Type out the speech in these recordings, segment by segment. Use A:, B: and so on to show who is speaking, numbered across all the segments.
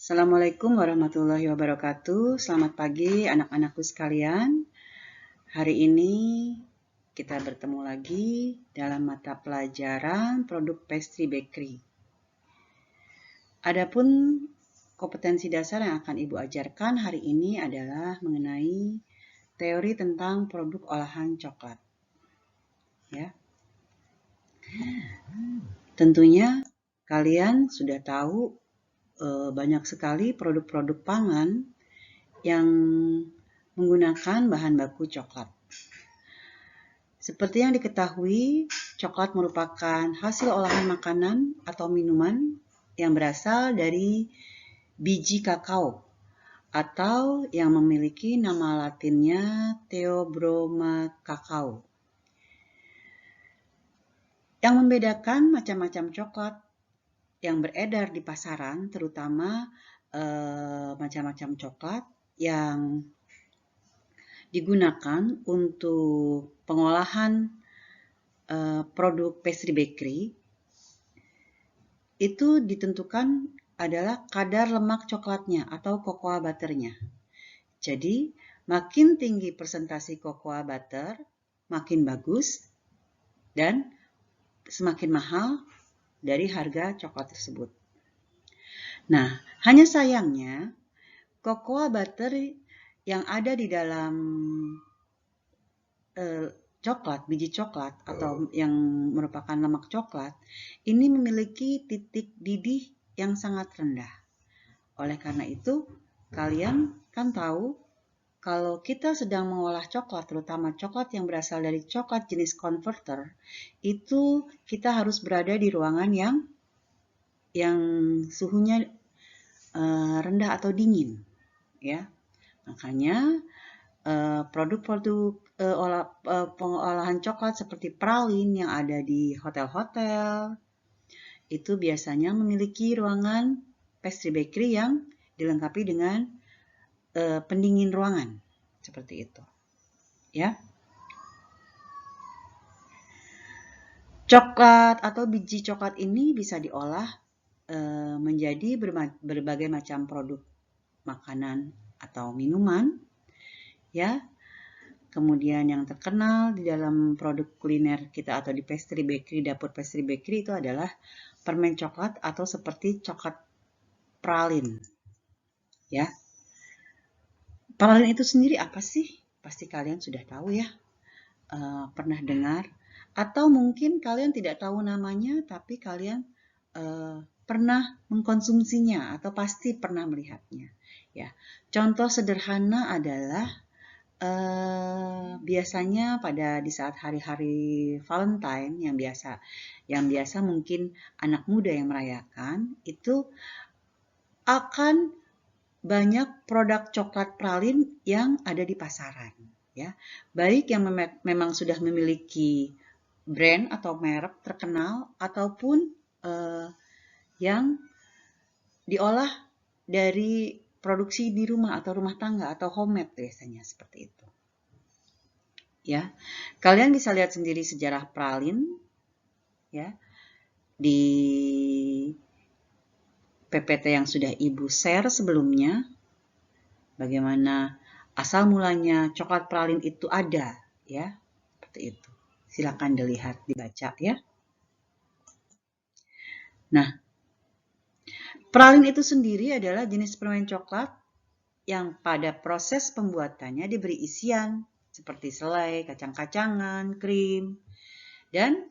A: Assalamualaikum warahmatullahi wabarakatuh. Selamat pagi anak-anakku sekalian. Hari ini kita bertemu lagi dalam mata pelajaran produk pastry bakery. Adapun kompetensi dasar yang akan Ibu ajarkan hari ini adalah mengenai teori tentang produk olahan coklat. Ya. Tentunya kalian sudah tahu banyak sekali produk-produk pangan yang menggunakan bahan baku coklat. Seperti yang diketahui, coklat merupakan hasil olahan makanan atau minuman yang berasal dari biji kakao atau yang memiliki nama latinnya Theobroma cacao. Yang membedakan macam-macam coklat yang beredar di pasaran, terutama macam-macam coklat yang digunakan untuk pengolahan produk pastry bakery, itu ditentukan adalah kadar lemak coklatnya atau cocoa butternya. Jadi, makin tinggi presentasi cocoa butter, makin bagus dan semakin mahal dari harga coklat tersebut. Nah, hanya sayangnya cocoa butter yang ada di dalam coklat, biji coklat atau yang merupakan lemak coklat, ini memiliki titik didih yang sangat rendah. Oleh karena itu, kalian kan tahu kalau kita sedang mengolah coklat, terutama coklat yang berasal dari coklat jenis converter, itu kita harus berada di ruangan yang suhunya rendah atau dingin, ya. Makanya produk-produk pengolahan coklat seperti pralin yang ada di hotel-hotel itu biasanya memiliki ruangan pastry bakery yang dilengkapi dengan pendingin ruangan seperti itu, ya. Coklat atau biji coklat ini bisa diolah menjadi berbagai macam produk makanan atau minuman, ya. Kemudian yang terkenal di dalam produk kuliner kita atau di pastry bakery, dapur pastry bakery itu adalah permen coklat atau seperti coklat pralin, ya. Pralin itu sendiri apa sih? Pasti kalian sudah tahu ya, pernah dengar, atau mungkin kalian tidak tahu namanya, tapi kalian pernah mengkonsumsinya atau pasti pernah melihatnya, ya. Contoh sederhana adalah biasanya di saat hari-hari Valentine yang biasa mungkin anak muda yang merayakan, itu akan banyak produk coklat pralin yang ada di pasaran, ya. Baik yang memang sudah memiliki brand atau merek terkenal ataupun yang diolah dari produksi di rumah atau rumah tangga atau homemade biasanya seperti itu. Ya. Kalian bisa lihat sendiri sejarah pralin ya di PPT yang sudah Ibu share sebelumnya. Bagaimana asal mulanya coklat pralin itu ada, ya. Seperti itu. Silakan dilihat, dibaca ya. Nah, pralin itu sendiri adalah jenis permen coklat yang pada proses pembuatannya diberi isian seperti selai, kacang-kacangan, krim. Dan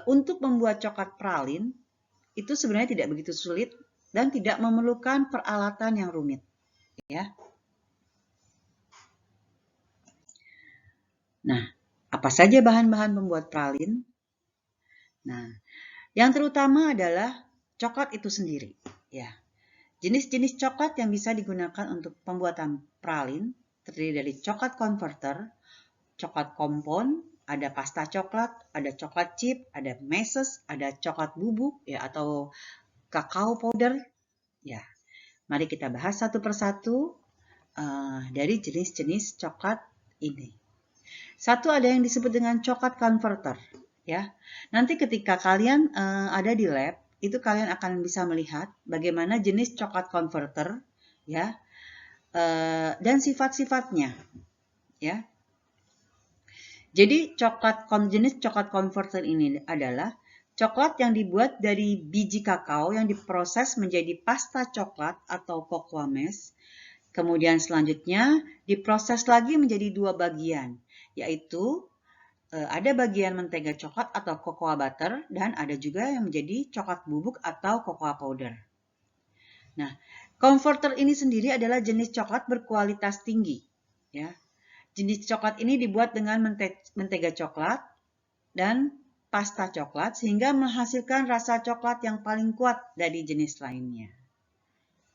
A: untuk membuat coklat pralin itu sebenarnya tidak begitu sulit dan tidak memerlukan peralatan yang rumit, ya. Nah, apa saja bahan-bahan pembuat pralin? Nah, yang terutama adalah coklat itu sendiri, ya. Jenis-jenis coklat yang bisa digunakan untuk pembuatan pralin terdiri dari coklat converter, coklat kompon, ada pasta coklat, ada coklat chip, ada meses, ada coklat bubuk ya atau kakao powder. Ya, mari kita bahas satu persatu dari jenis-jenis coklat ini. Satu ada yang disebut dengan coklat converter, ya. Nanti ketika kalian ada di lab, itu kalian akan bisa melihat bagaimana jenis coklat converter, ya, dan sifat-sifatnya, ya. Jadi jenis coklat converter ini adalah coklat yang dibuat dari biji kakao yang diproses menjadi pasta coklat atau cocoa mass. Kemudian selanjutnya diproses lagi menjadi dua bagian, yaitu ada bagian mentega coklat atau cocoa butter dan ada juga yang menjadi coklat bubuk atau cocoa powder. Nah, converter ini sendiri adalah jenis coklat berkualitas tinggi, ya. Jenis coklat ini dibuat dengan mentega coklat dan pasta coklat sehingga menghasilkan rasa coklat yang paling kuat dari jenis lainnya.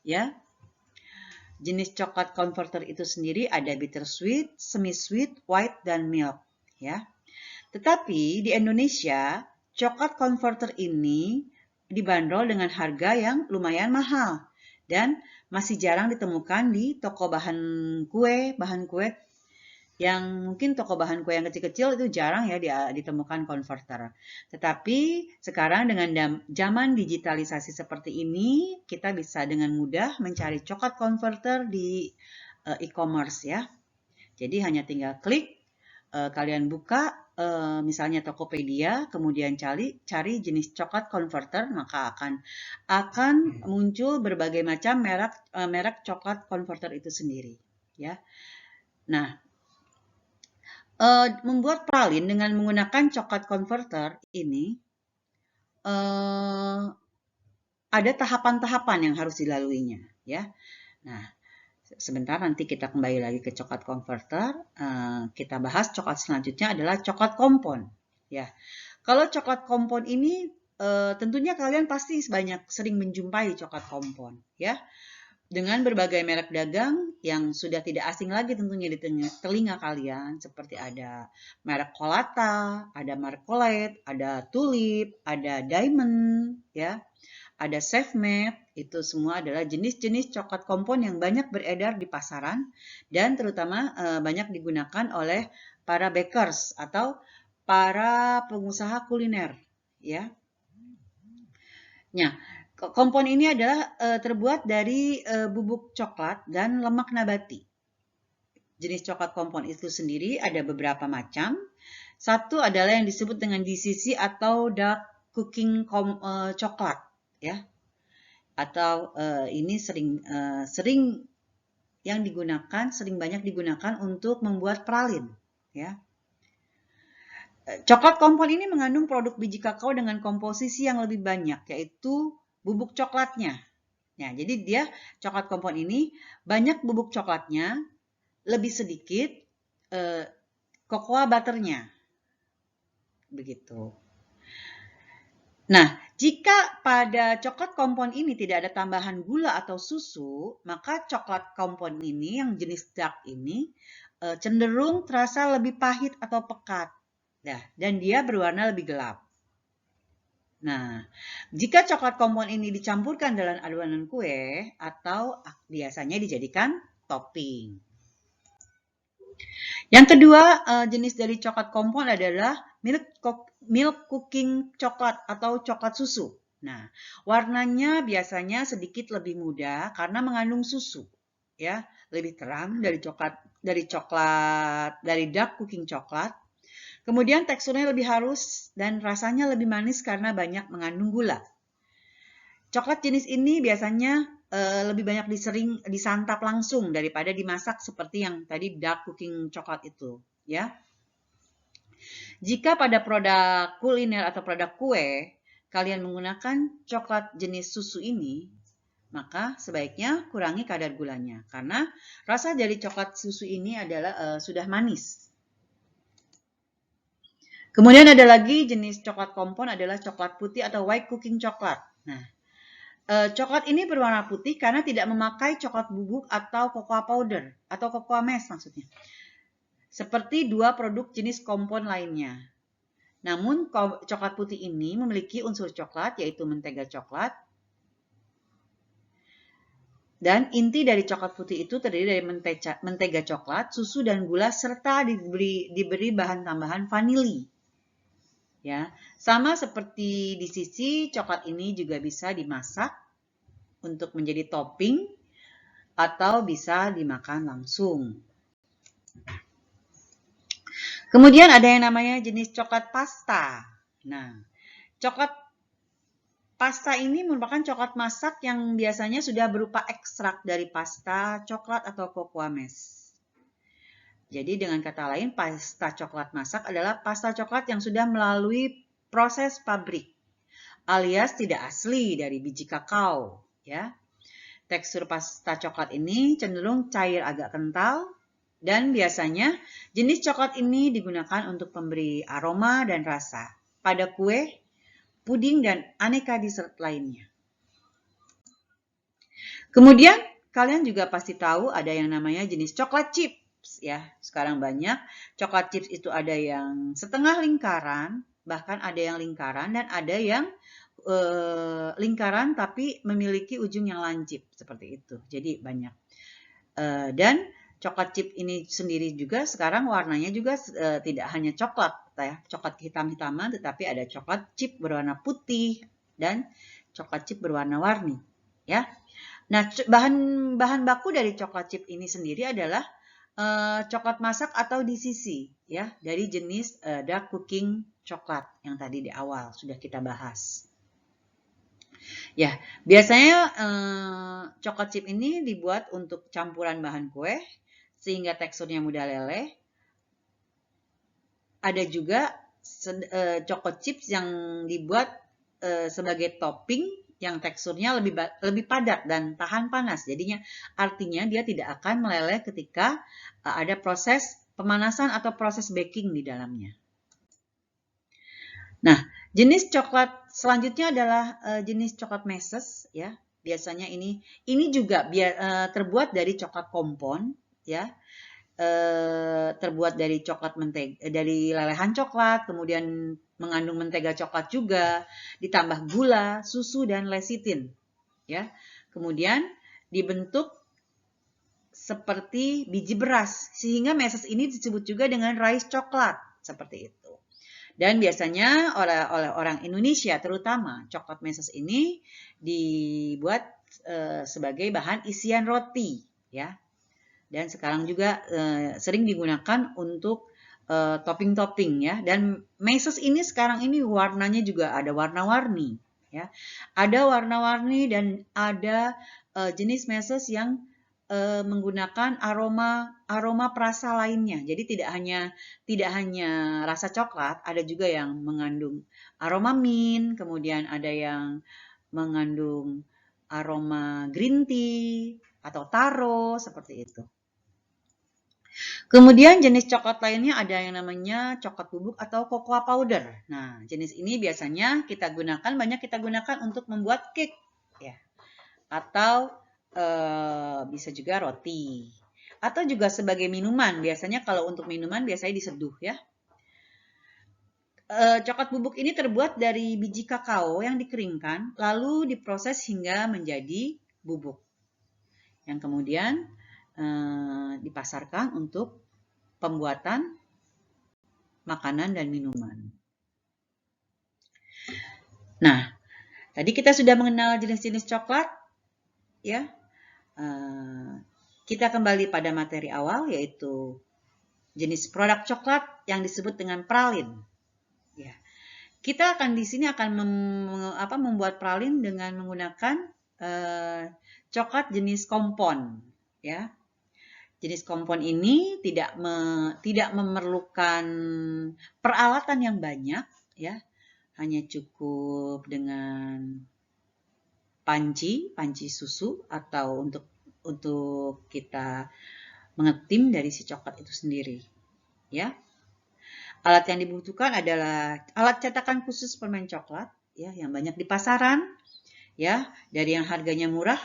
A: Ya. Jenis coklat converter itu sendiri ada bittersweet, semi-sweet, white, dan milk, ya. Tetapi di Indonesia, coklat converter ini dibanderol dengan harga yang lumayan mahal dan masih jarang ditemukan di toko bahan kue yang mungkin toko bahan kue yang kecil-kecil itu jarang ya ditemukan converter. Tetapi sekarang dengan zaman digitalisasi seperti ini, kita bisa dengan mudah mencari coklat converter di e-commerce ya. Jadi hanya tinggal klik, kalian buka misalnya Tokopedia, kemudian cari jenis coklat converter, maka akan muncul berbagai macam merek coklat converter itu sendiri ya. Nah, membuat pralin dengan menggunakan coklat converter ini ada tahapan-tahapan yang harus dilaluinya ya. Nah, sebentar nanti kita kembali lagi ke coklat converter. Kita bahas coklat selanjutnya adalah coklat kompon ya. Kalau coklat kompon ini tentunya kalian pasti sering menjumpai coklat kompon ya. Dengan berbagai merek dagang yang sudah tidak asing lagi tentunya di telinga kalian, seperti ada merek Colata, ada Marcolate, ada Tulip, ada Diamond, ya, ada Safemade. Itu semua adalah jenis-jenis coklat kompon yang banyak beredar di pasaran dan terutama banyak digunakan oleh para bakers atau para pengusaha kuliner, ya. Nah, kompon ini adalah terbuat dari bubuk coklat dan lemak nabati. Jenis coklat kompon itu sendiri ada beberapa macam. Satu adalah yang disebut dengan DCC atau dark cooking coklat, ya. Atau ini sering banyak digunakan untuk membuat pralin, ya. Coklat kompon ini mengandung produk biji kakao dengan komposisi yang lebih banyak, yaitu bubuk coklatnya. Nah, jadi dia coklat kompon ini banyak bubuk coklatnya, lebih sedikit cocoa butternya. Begitu. Nah, jika pada coklat kompon ini tidak ada tambahan gula atau susu, maka coklat kompon ini yang jenis dark ini cenderung terasa lebih pahit atau pekat. Nah, dan dia berwarna lebih gelap. Nah, jika coklat kompon ini dicampurkan dalam adonan kue atau biasanya dijadikan topping. Yang kedua, jenis dari coklat kompon adalah milk cooking coklat atau coklat susu. Nah, warnanya biasanya sedikit lebih muda karena mengandung susu, ya, lebih terang dari dark cooking coklat. Kemudian teksturnya lebih halus dan rasanya lebih manis karena banyak mengandung gula. Coklat jenis ini biasanya lebih banyak disantap langsung daripada dimasak seperti yang tadi dark cooking coklat itu, ya. Jika pada produk kuliner atau produk kue kalian menggunakan coklat jenis susu ini, maka sebaiknya kurangi kadar gulanya karena rasa dari coklat susu ini adalah sudah manis. Kemudian ada lagi jenis coklat kompon adalah coklat putih atau white cooking coklat. Nah, coklat ini berwarna putih karena tidak memakai coklat bubuk atau cocoa powder atau cocoa mass maksudnya. Seperti dua produk jenis kompon lainnya. Namun coklat putih ini memiliki unsur coklat yaitu mentega coklat. Dan inti dari coklat putih itu terdiri dari mentega coklat, susu dan gula serta diberi bahan tambahan vanili. Ya, sama seperti di sisi coklat ini juga bisa dimasak untuk menjadi topping atau bisa dimakan langsung. Kemudian ada yang namanya jenis coklat pasta. Nah, coklat pasta ini merupakan coklat masak yang biasanya sudah berupa ekstrak dari pasta, coklat, atau cocoa mash. Jadi dengan kata lain, pasta coklat masak adalah pasta coklat yang sudah melalui proses pabrik, alias tidak asli dari biji kakao. Ya. Tekstur pasta coklat ini cenderung cair agak kental, dan biasanya jenis coklat ini digunakan untuk pemberi aroma dan rasa pada kue, puding, dan aneka dessert lainnya. Kemudian kalian juga pasti tahu ada yang namanya jenis coklat chip. Ya, sekarang banyak coklat chips itu ada yang setengah lingkaran, bahkan ada yang lingkaran dan ada yang lingkaran tapi memiliki ujung yang lancip seperti itu. Jadi banyak. Dan coklat chip ini sendiri juga sekarang warnanya juga tidak hanya coklat ya, coklat hitam-hitaman, tetapi ada coklat chip berwarna putih dan coklat chip berwarna-warni, ya. Nah, bahan baku dari coklat chip ini sendiri adalah coklat masak atau DCC, ya, dari jenis dark cooking coklat yang tadi di awal sudah kita bahas. Ya, biasanya coklat chip ini dibuat untuk campuran bahan kue sehingga teksturnya mudah leleh. Ada juga coklat chips yang dibuat sebagai topping yang teksturnya lebih padat dan tahan panas. Jadinya artinya dia tidak akan meleleh ketika ada proses pemanasan atau proses baking di dalamnya. Nah, jenis coklat selanjutnya adalah jenis coklat meses, ya. Biasanya ini juga terbuat dari coklat kompon, ya. Terbuat dari coklat dari lelehan coklat, kemudian mengandung mentega coklat juga, ditambah gula, susu, dan lecitin, ya. Kemudian dibentuk seperti biji beras, sehingga meses ini disebut juga dengan rice coklat, seperti itu. Dan biasanya oleh orang Indonesia terutama coklat meses ini dibuat sebagai bahan isian roti, ya. Dan sekarang juga sering digunakan untuk topping-topping, ya. Dan meses ini sekarang ini warnanya juga ada warna-warni, ya. Ada warna-warni dan ada jenis meses yang menggunakan aroma perasa lainnya. Jadi tidak hanya rasa coklat, ada juga yang mengandung aroma mint, kemudian ada yang mengandung aroma green tea atau taro seperti itu. Kemudian jenis coklat lainnya ada yang namanya coklat bubuk atau cocoa powder. Nah, jenis ini biasanya banyak kita gunakan untuk membuat cake, ya. Atau bisa juga roti. Atau juga sebagai minuman. Biasanya kalau untuk minuman biasanya diseduh, ya. Coklat bubuk ini terbuat dari biji kakao yang dikeringkan, lalu diproses hingga menjadi bubuk. Yang kemudian dipasarkan untuk pembuatan makanan dan minuman. Nah, tadi kita sudah mengenal jenis-jenis coklat, ya. Kita kembali pada materi awal, yaitu jenis produk coklat yang disebut dengan pralin. Ya, kita akan di sini akan membuat pralin dengan menggunakan coklat jenis kompon, ya. Jenis kompon ini tidak memerlukan peralatan yang banyak, ya. Hanya cukup dengan panci susu atau untuk kita mengetim dari si coklat itu sendiri, ya. Alat yang dibutuhkan adalah alat cetakan khusus permen coklat, ya, yang banyak di pasaran, ya, dari yang harganya murah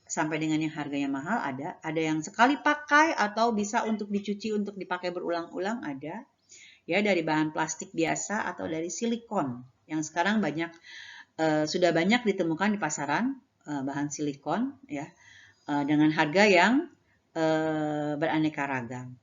A: sampai dengan yang harganya mahal ada yang sekali pakai atau bisa untuk dicuci untuk dipakai berulang-ulang ada, ya, dari bahan plastik biasa atau dari silikon yang sekarang sudah banyak ditemukan di pasaran, bahan silikon, ya, dengan harga yang beraneka ragam.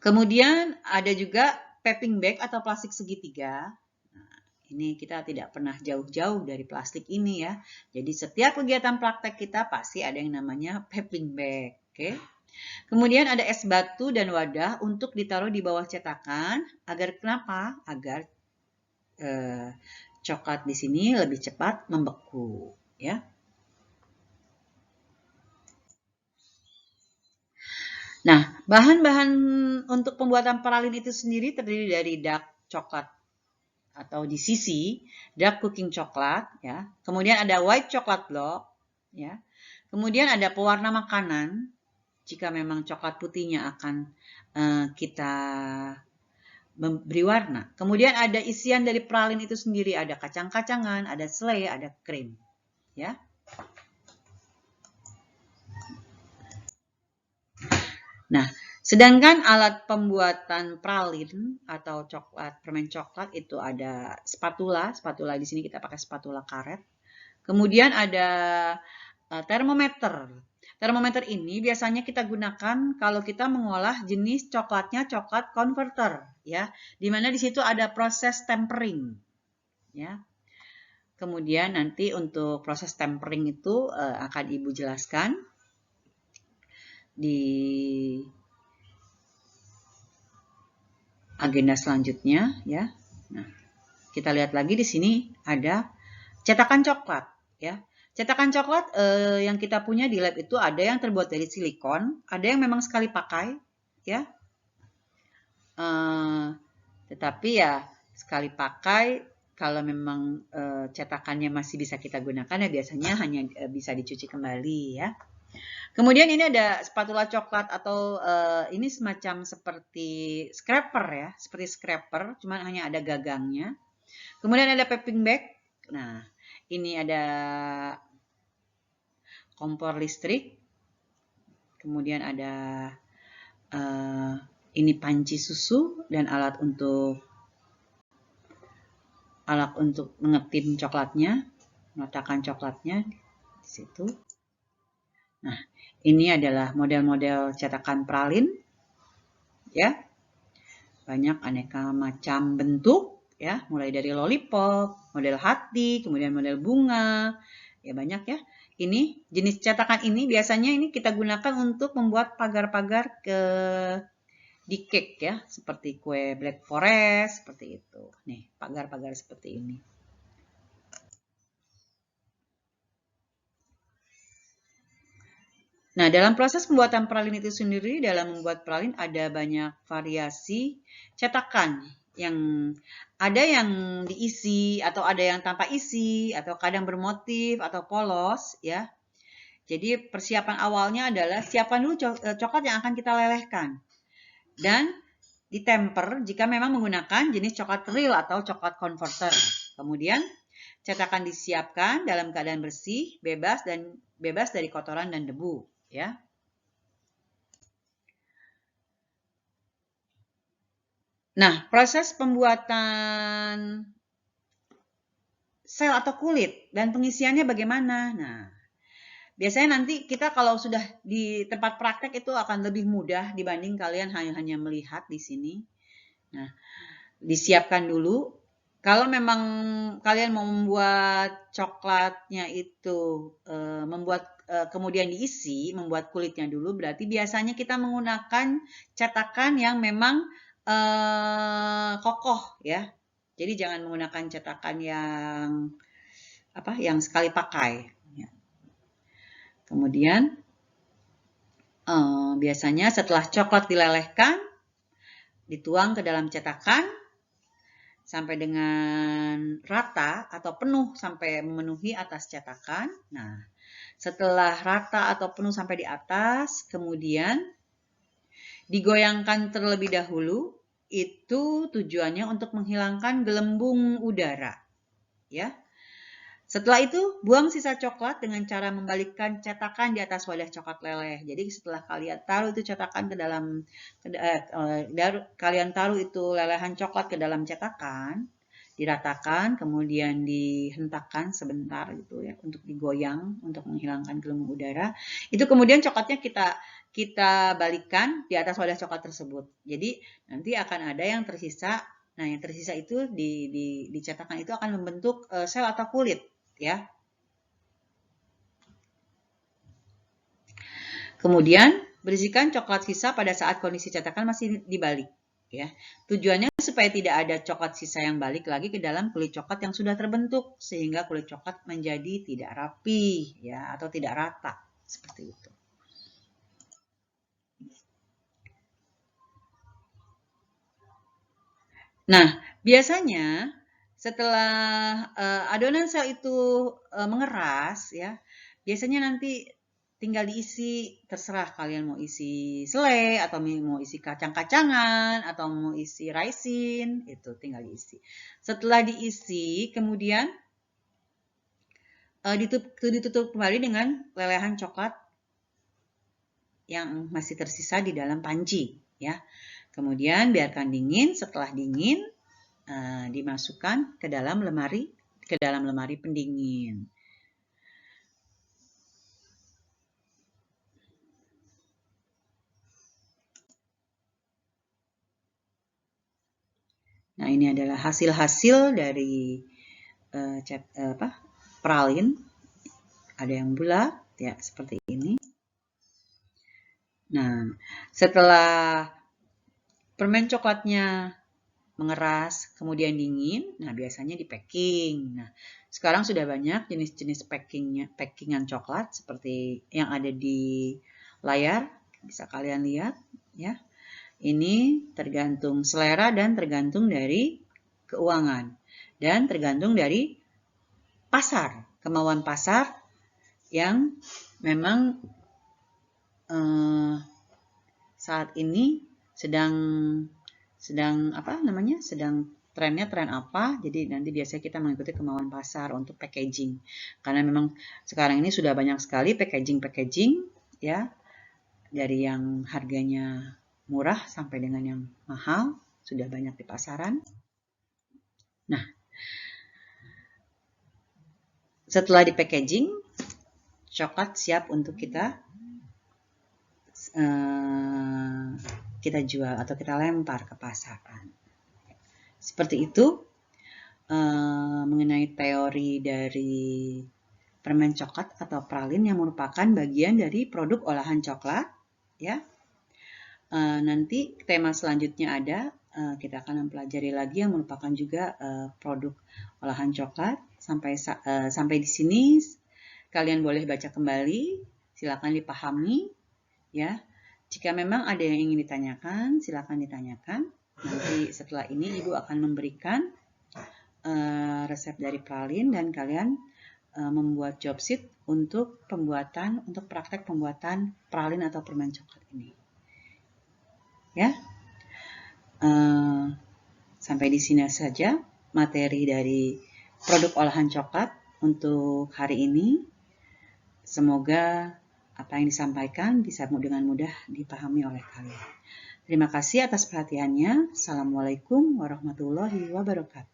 A: Kemudian ada juga piping bag atau plastik segitiga. Nah, ini kita tidak pernah jauh-jauh dari plastik ini ya. Jadi setiap kegiatan praktek kita pasti ada yang namanya piping bag. Oke. Kemudian ada es batu dan wadah untuk ditaruh di bawah cetakan. Agar kenapa? Agar coklat di sini lebih cepat membeku. Ya. Nah, bahan-bahan untuk pembuatan pralin itu sendiri terdiri dari dark coklat atau di sisi dark cooking coklat, ya. Kemudian ada white coklat block, ya. Kemudian ada pewarna makanan. Jika memang coklat putihnya akan kita beri warna. Kemudian ada isian dari pralin itu sendiri, ada kacang-kacangan, ada selai, ada krim, ya. Nah, sedangkan alat pembuatan pralin atau coklat, permen coklat itu ada spatula. Spatula di sini kita pakai spatula karet. Kemudian ada termometer. Termometer ini biasanya kita gunakan kalau kita mengolah jenis coklatnya coklat converter, ya. Di mana di situ ada proses tempering, ya. Kemudian nanti untuk proses tempering itu akan Ibu jelaskan di agenda selanjutnya, ya. Nah, kita lihat lagi di sini ada cetakan coklat, ya. Cetakan coklat yang kita punya di lab itu ada yang terbuat dari silikon, ada yang memang sekali pakai, ya. Tetapi ya sekali pakai kalau memang cetakannya masih bisa kita gunakan ya biasanya hanya bisa dicuci kembali, ya. Kemudian ini ada spatula coklat atau ini semacam seperti scraper ya, seperti scraper, cuman hanya ada gagangnya. Kemudian ada piping bag. Nah, ini ada kompor listrik. Kemudian ada ini panci susu dan alat untuk mengetim coklatnya, meletakkan coklatnya di situ. Nah, ini adalah model-model cetakan pralin, ya. Banyak aneka macam bentuk, ya, mulai dari lollipop, model hati, kemudian model bunga, ya banyak ya. Ini jenis cetakan ini biasanya ini kita gunakan untuk membuat pagar-pagar di cake ya, seperti kue Black Forest, seperti itu. Nih, pagar-pagar seperti ini. Nah, dalam proses pembuatan pralin itu sendiri, dalam membuat pralin ada banyak variasi cetakan yang ada yang diisi atau ada yang tanpa isi atau kadang bermotif atau polos ya. Jadi persiapan awalnya adalah siapkan dulu coklat yang akan kita lelehkan dan ditemper jika memang menggunakan jenis coklat real atau coklat converter. Kemudian cetakan disiapkan dalam keadaan bersih, bebas dari kotoran dan debu. Ya. Nah, proses pembuatan sel atau kulit dan pengisiannya bagaimana? Nah, biasanya nanti kita kalau sudah di tempat praktek itu akan lebih mudah dibanding kalian hanya melihat di sini. Nah, disiapkan dulu. Kalau memang kalian mau membuat coklatnya itu, kemudian diisi, membuat kulitnya dulu, berarti biasanya kita menggunakan cetakan yang memang kokoh ya. Jadi jangan menggunakan cetakan yang sekali pakai. Ya. Kemudian biasanya setelah coklat dilelehkan, dituang ke dalam cetakan sampai dengan rata atau penuh sampai memenuhi atas cetakan. Nah, setelah rata atau penuh sampai di atas, kemudian digoyangkan terlebih dahulu. Itu tujuannya untuk menghilangkan gelembung udara. Ya. Setelah itu, buang sisa coklat dengan cara membalikkan cetakan di atas wadah coklat leleh. Jadi setelah kalian taruh itu cetakan ke dalam, kalian taruh itu lelehan coklat ke dalam cetakan, diratakan, kemudian dihentakkan sebentar gitu ya, untuk digoyang, untuk menghilangkan gelembung udara. Itu kemudian coklatnya kita balikkan di atas wadah coklat tersebut. Jadi nanti akan ada yang tersisa. Nah, yang tersisa itu di cetakan itu akan membentuk sel atau kulit ya. Kemudian berisikan coklat sisa pada saat kondisi cetakan masih dibalik ya. Tujuannya supaya tidak ada coklat sisa yang balik lagi ke dalam kulit coklat yang sudah terbentuk sehingga kulit coklat menjadi tidak rapi ya atau tidak rata seperti itu. Nah, biasanya setelah adonan sel itu mengeras ya, biasanya nanti tinggal diisi, terserah kalian mau isi selai atau mau isi kacang-kacangan atau mau isi raisin, itu tinggal diisi. Setelah diisi, kemudian ditutup kembali dengan lelehan coklat yang masih tersisa di dalam panci ya. Kemudian biarkan dingin, setelah dingin dimasukkan ke dalam lemari pendingin. Nah, ini adalah hasil-hasil dari pralin. Ada yang bulat ya seperti ini. Nah, setelah permen coklatnya mengeras, kemudian dingin, nah biasanya di packing. Nah, sekarang sudah banyak jenis-jenis packingan coklat seperti yang ada di layar, bisa kalian lihat ya. Ini tergantung selera dan tergantung dari keuangan dan tergantung dari pasar, kemauan pasar yang memang saat ini sedang trennya tren apa, jadi nanti biasanya kita mengikuti kemauan pasar untuk packaging. Karena memang sekarang ini sudah banyak sekali packaging ya, dari yang harganya murah sampai dengan yang mahal, sudah banyak di pasaran. Nah, setelah di packaging, coklat siap untuk kita jual atau kita lempar ke pasaran. Seperti itu mengenai teori dari permen coklat atau pralin yang merupakan bagian dari produk olahan coklat ya. Nanti tema selanjutnya ada, kita akan mempelajari lagi yang merupakan juga produk olahan coklat. Sampai di sini kalian boleh baca kembali, silakan dipahami ya. Jika memang ada yang ingin ditanyakan, silakan ditanyakan. Nanti setelah ini Ibu akan memberikan resep dari pralin dan kalian membuat job sheet untuk praktek pembuatan pralin atau permen coklat ini. Ya, sampai di sini saja materi dari produk olahan coklat untuk hari ini. Semoga apa yang disampaikan bisa dengan mudah dipahami oleh kalian. Terima kasih atas perhatiannya. Assalamualaikum warahmatullahi wabarakatuh.